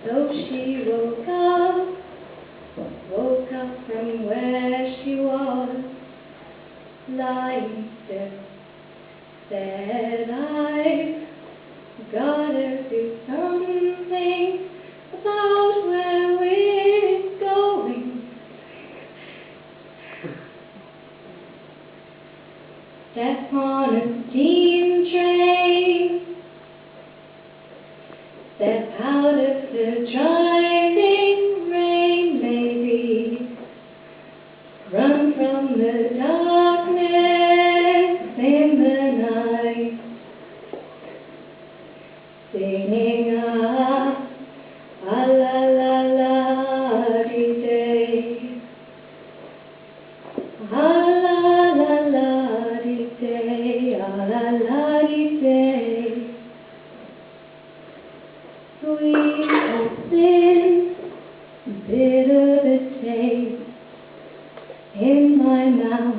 So she woke up from where she was, lying still, said, I've gotta do something about where we're going. Step on a steam train, step out of the driving rain, maybe run from the darkness in the night, singing la la la dee day, la la dee day, la dee day. Sweet as sin, bitter the taste in my mouth.